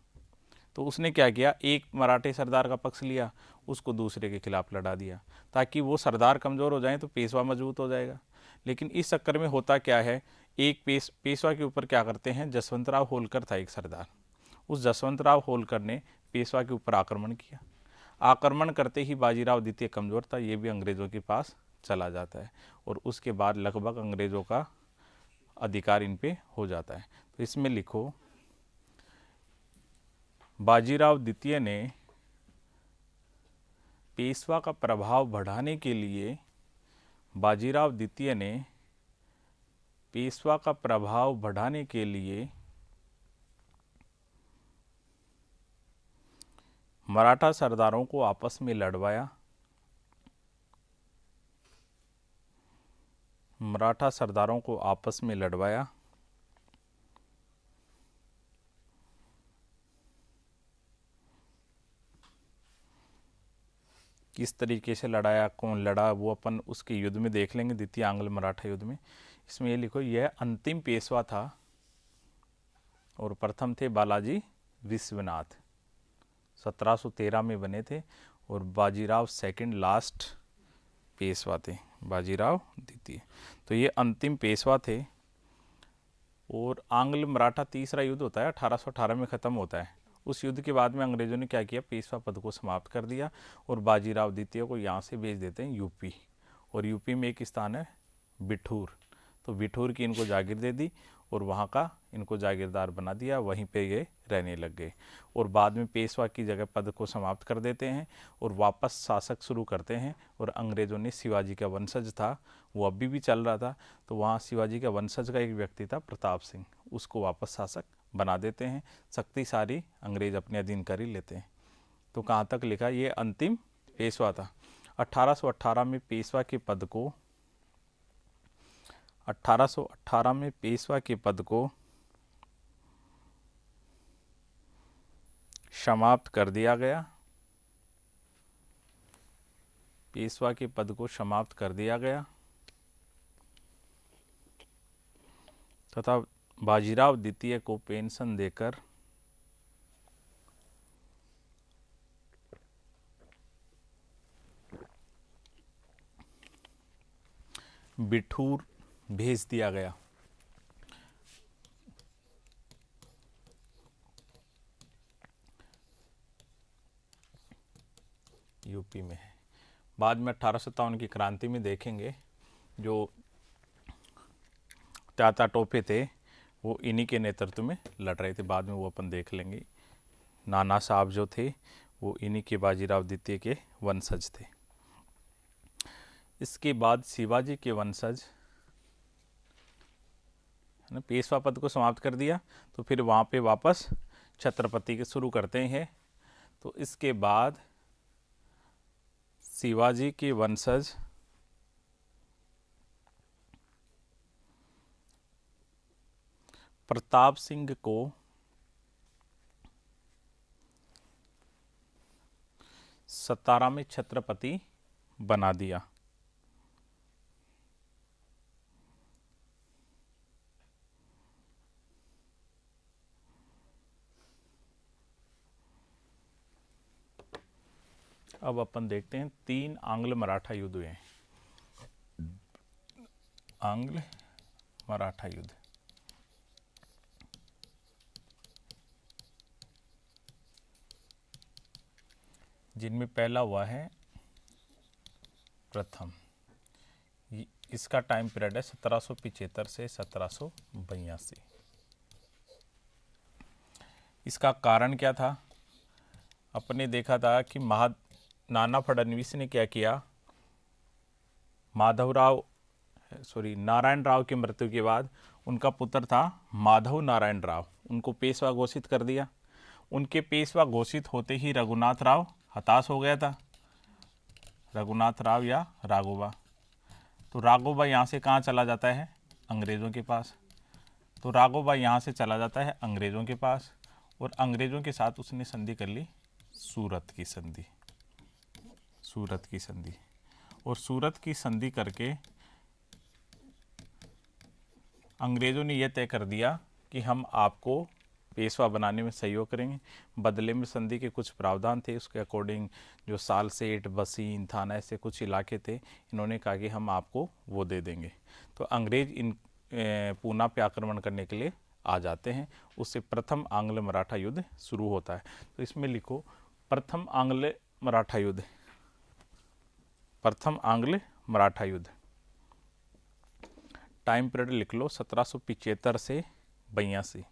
तो उसने क्या किया, एक मराठे सरदार का पक्ष लिया, उसको दूसरे के खिलाफ लड़ा दिया, ताकि वो सरदार कमज़ोर हो जाएं तो पेशवा मजबूत हो जाएगा। लेकिन इस चक्कर में होता क्या है, एक पेशवा के ऊपर क्या करते हैं, जसवंतराव होलकर था एक सरदार, उस जसवंतराव होलकर ने पेशवा के ऊपर आक्रमण किया। आक्रमण करते ही बाजीराव द्वितीय कमज़ोर था, ये भी अंग्रेज़ों के पास चला जाता है और उसके बाद लगभग अंग्रेज़ों का अधिकार इन पे हो जाता है। तो इसमें लिखो, बाजीराव द्वितीय ने पेशवा का प्रभाव बढ़ाने के लिए बाजीराव द्वितीय ने पेशवा का प्रभाव बढ़ाने के लिए मराठा सरदारों को आपस में लड़वाया। मराठा सरदारों को आपस में लड़वाया। किस तरीके से लड़ाया, कौन लड़ा, वो अपन उसके युद्ध में देख लेंगे, द्वितीय आंग्ल मराठा युद्ध में। इसमें ये लिखो, यह अंतिम पेशवा था और प्रथम थे बालाजी विश्वनाथ, 1713 में बने थे और बाजीराव सेकंड लास्ट पेशवा थे, बाजीराव द्वितीय। तो ये अंतिम पेशवा थे। और आंग्ल मराठा तीसरा युद्ध होता है, 1818 में ख़त्म होता है। उस युद्ध के बाद में अंग्रेज़ों ने क्या किया, पेशवा पद को समाप्त कर दिया और बाजीराव द्वितीय को यहाँ से भेज देते हैं यूपी। और यूपी में एक स्थान है बिठूर, तो बिठूर की इनको जागीर दे दी और वहाँ का इनको जागीरदार बना दिया, वहीं पे ये रहने लग गए। और बाद में पेशवा की जगह पद को समाप्त कर देते हैं और वापस शासक शुरू करते हैं। और अंग्रेज़ों ने शिवाजी का वंशज था, वो अभी भी चल रहा था, तो वहाँ शिवाजी का वंशज का एक व्यक्ति था प्रताप सिंह, उसको वापस शासक बना देते हैं। शक्तिशाली अंग्रेज अपने अधीन कर ही लेते हैं। तो कहाँ तक लिखा, ये अंतिम पेशवा था। 1818 में पेशवा के पद को 1818 में पेशवा के पद को समाप्त कर दिया गया। पेशवा के पद को समाप्त कर दिया गया तथा बाजीराव द्वितीय को पेंशन देकर बिठूर भेज दिया गया। यूपी में है। बाद में 1857 की क्रांति में देखेंगे, जो ताता टोपे थे वो इन्हीं के नेतृत्व में लड़ रहे थे, बाद में वो अपन देख लेंगे। नाना साहब जो थे वो इन्हीं के बाजीराव द्वितीय के वंशज थे। इसके बाद शिवाजी के वंशज ने पेशवा पद को समाप्त कर दिया, तो फिर वहाँ पे वापस छत्रपति के शुरू करते हैं। तो इसके बाद शिवाजी के वंशज प्रताप सिंह को सतारा में छत्रपति बना दिया। अब अपन देखते हैं 3 आंग्ल मराठा युद्ध हुए हैं। आंग्ल मराठा युद्ध, जिनमें पहला हुआ है प्रथम। इसका टाइम पीरियड है 1775 से 1782। इसका कारण क्या था? अपने देखा था कि नाना फडणवीस ने क्या किया, नारायण राव की मृत्यु के बाद उनका पुत्र था माधव नारायण राव, उनको पेशवा घोषित कर दिया। उनके पेशवा घोषित होते ही रघुनाथ राव हताश हो गया था, रघुनाथ राव या राघोबा। तो राघोबा यहाँ से कहाँ चला जाता है? अंग्रेज़ों के पास। तो राघोबा यहाँ से चला जाता है अंग्रेज़ों के पास, और अंग्रेज़ों के साथ उसने संधि कर ली, सूरत की संधि। सूरत की संधि, और सूरत की संधि करके अंग्रेज़ों ने यह तय कर दिया कि हम आपको पेशवा बनाने में सहयोग करेंगे। बदले में संधि के कुछ प्रावधान थे, उसके अकॉर्डिंग जो सालसेट, बसीन, थाना, ऐसे कुछ इलाके थे, इन्होंने कहा कि हम आपको वो दे देंगे। तो अंग्रेज इन पूना पे आक्रमण करने के लिए आ जाते हैं। उससे प्रथम आंग्ल मराठा युद्ध शुरू होता है। तो इसमें लिखो प्रथम आंग्ल मराठा युद्ध। प्रथम आंग्ल मराठा युद्ध, टाइम पीरियड लिख लो 1775 से 82।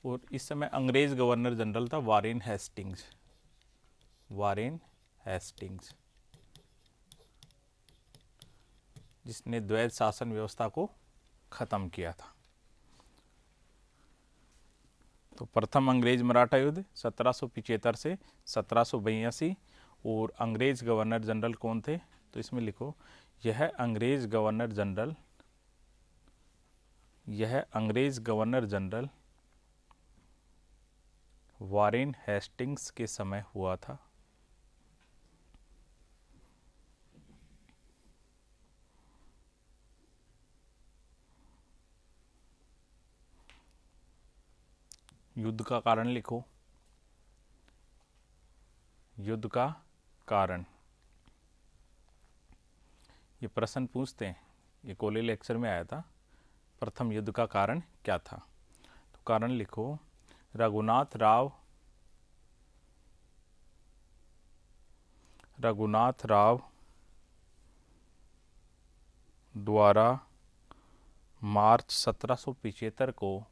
और इस समय अंग्रेज गवर्नर जनरल था वारेन हेस्टिंग्स। वारेन हेस्टिंग्स, जिसने द्वैध शासन व्यवस्था को खत्म किया था। तो प्रथम अंग्रेज मराठा युद्ध 1775 से 1782। और अंग्रेज गवर्नर जनरल कौन थे? तो इसमें लिखो यह अंग्रेज गवर्नर जनरल वारेन हेस्टिंग्स के समय हुआ था। युद्ध का कारण लिखो। युद्ध का कारण, ये प्रश्न पूछते हैं, ये कॉलेज लेक्चर में आया था। प्रथम युद्ध का कारण क्या था? तो कारण लिखो रघुनाथ राव द्वारा मार्च 1775 को,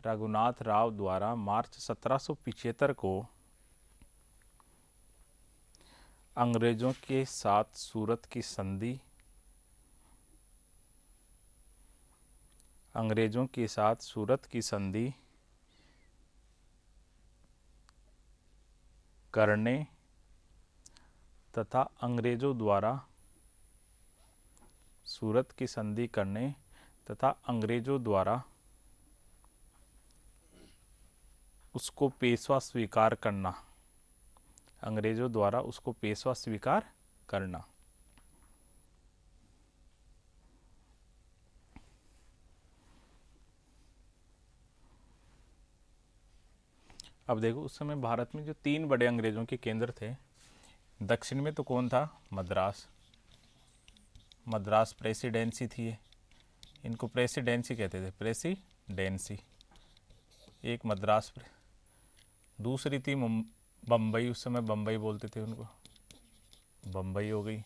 रघुनाथ राव द्वारा मार्च 1775 को अंग्रेजों के साथ सूरत की संधि, अंग्रेजों के साथ सूरत की संधि करने तथा अंग्रेजों द्वारा सूरत की संधि करने तथा अंग्रेजों द्वारा उसको पेशवा स्वीकार करना, अंग्रेजों द्वारा उसको पेशवा स्वीकार करना। अब देखो उस समय भारत में जो 3 बड़े अंग्रेजों के केंद्र थे, दक्षिण में तो कौन था? मद्रास प्रेसिडेंसी थी ये, इनको प्रेसिडेंसी कहते थे, प्रेसिडेंसी। एक मद्रास, दूसरी थी बम्बई, उस समय बम्बई बोलते थे उनको, बम्बई हो गई,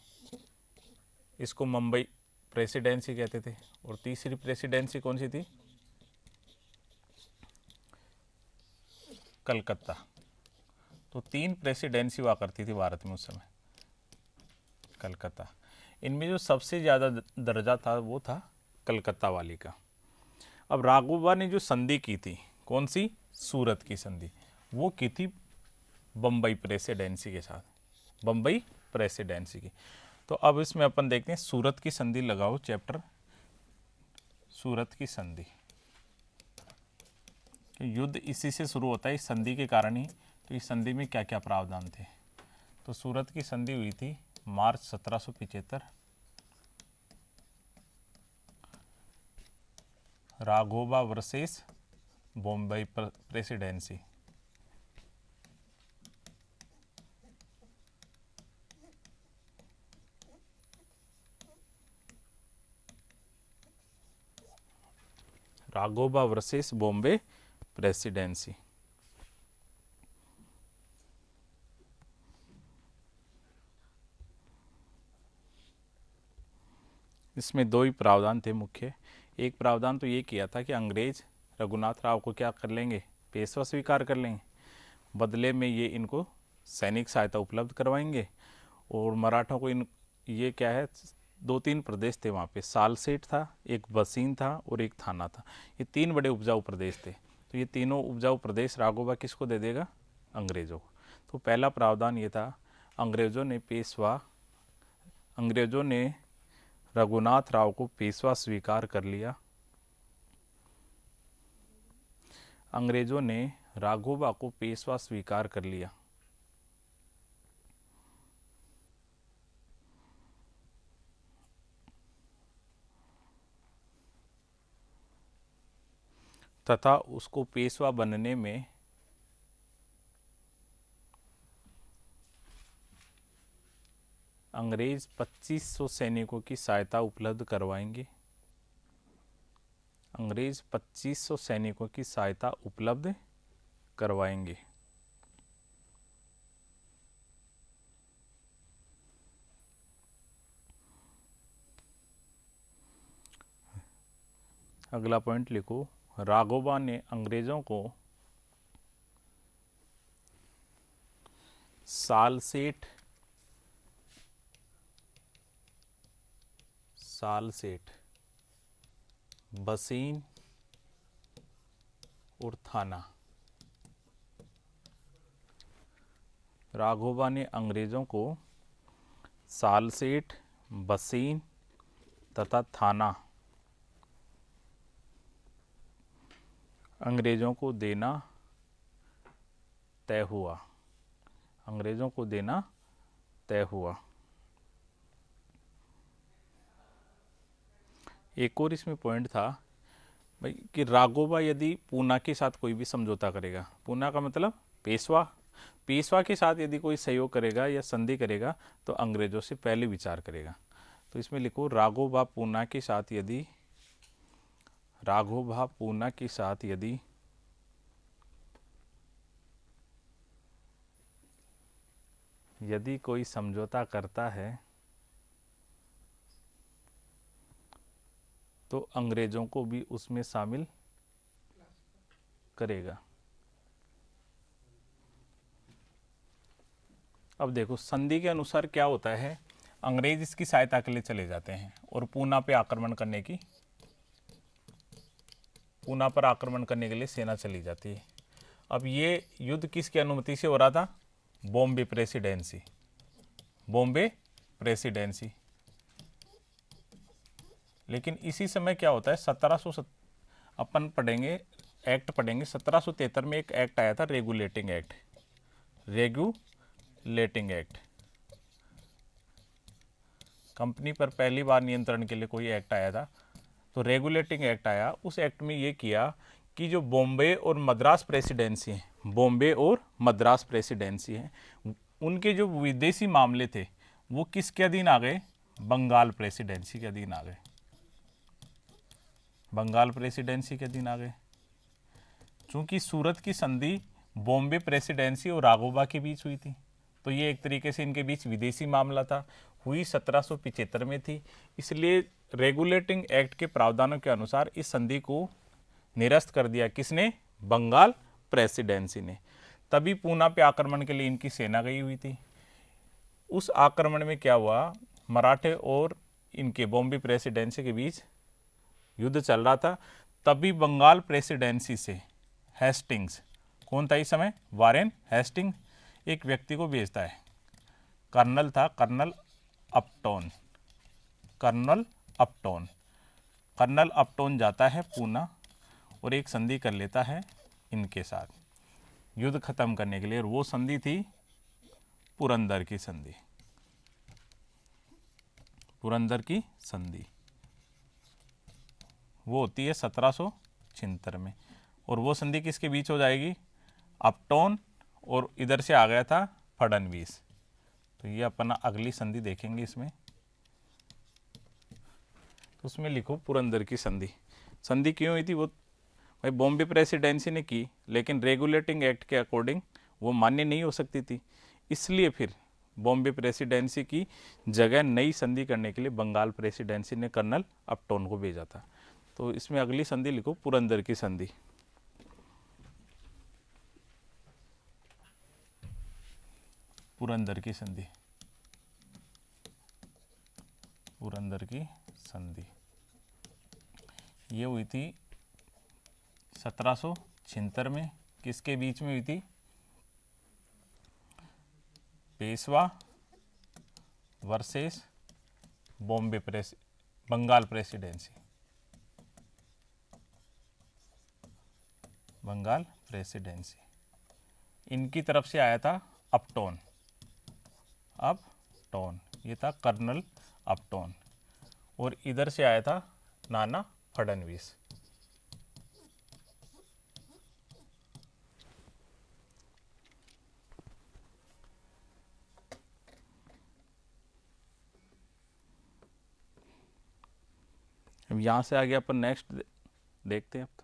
इसको मुंबई प्रेसिडेंसी कहते थे। और तीसरी प्रेसिडेंसी कौन सी थी? कलकत्ता। तो 3 प्रेसिडेंसी हुआ करती थी भारत में उस समय, कलकत्ता। इनमें जो सबसे ज़्यादा दर्जा था वो था कलकत्ता वाली का। अब राघोबा ने जो संधि की थी, कौन सी? सूरत की संधि। वो की थी बम्बई प्रेसिडेंसी के साथ, बम्बई प्रेसिडेंसी की। तो अब इसमें अपन देखते हैं सूरत की संधि लगाओ चैप्टर, सूरत की संधि। युद्ध इसी से शुरू होता है, इस संधि के कारण ही। तो इस संधि में क्या क्या प्रावधान थे? तो सूरत की संधि हुई थी मार्च 1775, Raghoba versus Bombay presidency. Raghoba versus Bombay presidency. इसमें दो ही प्रावधान थे मुख्य। एक प्रावधान तो ये किया था कि अंग्रेज रघुनाथ राव को क्या कर लेंगे, पेशवा स्वीकार कर लेंगे, बदले में ये इनको सैनिक सहायता उपलब्ध करवाएंगे। और मराठों को इन ये क्या है, 2-3 प्रदेश थे वहाँ पे, सालसेट था, एक बसीन था और एक थाना था। ये 3 बड़े उपजाऊ प्रदेश थे। तो ये तीनों उपजाऊ प्रदेश राघोबा किसको दे देगा? अंग्रेज़ों को। तो पहला प्रावधान ये था, अंग्रेज़ों ने रघुनाथ राव को पेशवा स्वीकार कर लिया। अंग्रेज़ों ने राघोबा को पेशवा स्वीकार कर लिया। तथा उसको पेशवा बनने में अंग्रेज 2500 सैनिकों की सहायता उपलब्ध करवाएंगे। अंग्रेज 2500 सैनिकों की सहायता उपलब्ध करवाएंगे। अगला पॉइंट लिखो, राघोबा ने अंग्रेजों को सालसेट, बसीन और थाना, राघोबा ने अंग्रेजों को सालसेट, बसीन तथा थाना अंग्रेजों को देना तय हुआ। अंग्रेजों को देना तय हुआ। एक और इसमें पॉइंट था भाई कि राघोबा यदि पूना के साथ कोई भी समझौता करेगा, पूना का मतलब पेशवा के साथ यदि कोई सहयोग करेगा या संधि करेगा तो अंग्रेजों से पहले विचार करेगा। तो इसमें लिखो, राघोबा पूना के साथ यदि कोई समझौता करता है तो अंग्रेजों को भी उसमें शामिल करेगा। अब देखो संधि के अनुसार क्या होता है, अंग्रेज इसकी सहायता के लिए चले जाते हैं और पूना पर आक्रमण करने के लिए सेना चली जाती है। अब ये युद्ध किसकी अनुमति से हो रहा था? बॉम्बे प्रेसिडेंसी। लेकिन इसी समय क्या होता है, 1700 अपन पढ़ेंगे, एक्ट पढ़ेंगे, 1773 में एक एक्ट आया था, रेगुलेटिंग एक्ट। कंपनी पर पहली बार नियंत्रण के लिए कोई एक्ट आया था, तो रेगुलेटिंग एक्ट आया। उस एक्ट में ये किया कि जो बॉम्बे और मद्रास प्रेसिडेंसी है, उनके जो विदेशी मामले थे वो किसके अधीन आ गए? बंगाल प्रेसिडेंसी के अधीन आ गए। चूंकि सूरत की संधि बॉम्बे प्रेसिडेंसी और राघोबा के बीच हुई थी, तो ये एक तरीके से इनके बीच विदेशी मामला था, हुई 1775 में थी। इसलिए रेगुलेटिंग एक्ट के प्रावधानों के अनुसार इस संधि को निरस्त कर दिया। किसने? बंगाल प्रेसिडेंसी ने। तभी पूना पे आक्रमण के लिए इनकी सेना गई हुई थी। उस आक्रमण में क्या हुआ, मराठे और इनके बॉम्बे प्रेसिडेंसी के बीच युद्ध चल रहा था। तभी बंगाल प्रेसिडेंसी से हेस्टिंग्स कौन था इस समय? वारेन हेस्टिंग एक व्यक्ति को भेजता है, कर्नल था, कर्नल अपटोन। कर्नल अपटोन, कर्नल अपटोन जाता है पूना और एक संधि कर लेता है इनके साथ युद्ध खत्म करने के लिए, और वो संधि थी पुरंदर की संधि। पुरंदर की संधि वो होती है 1776 में, और वो संधि किसके बीच हो जाएगी? अपटोन और इधर से आ गया था फडणवीस। तो ये अपना अगली संधि देखेंगे इसमें। तो उसमें लिखो पुरंदर की संधि। संधि क्यों हुई थी? वो भाई बॉम्बे प्रेसिडेंसी ने की, लेकिन रेगुलेटिंग एक्ट के अकॉर्डिंग वो मान्य नहीं हो सकती थी, इसलिए फिर बॉम्बे प्रेसिडेंसी की जगह नई संधि करने के लिए बंगाल प्रेसिडेंसी ने कर्नल अपटोन को भेजा था। तो इसमें अगली संधि लिखो पुरंदर की संधि। पुरंदर की संधि, पुरंदर की संधि ये हुई थी 1776 में। किसके बीच में हुई थी? Peshwa versus Bengal presidency. Bengal presidency इनकी तरफ से आया था अपटोन। अपटोन ये था कर्नल अपटोन, और इधर से आया था नाना फडणवीस। अब यहाँ से आगे अपन नेक्स्ट देखते हैं। अब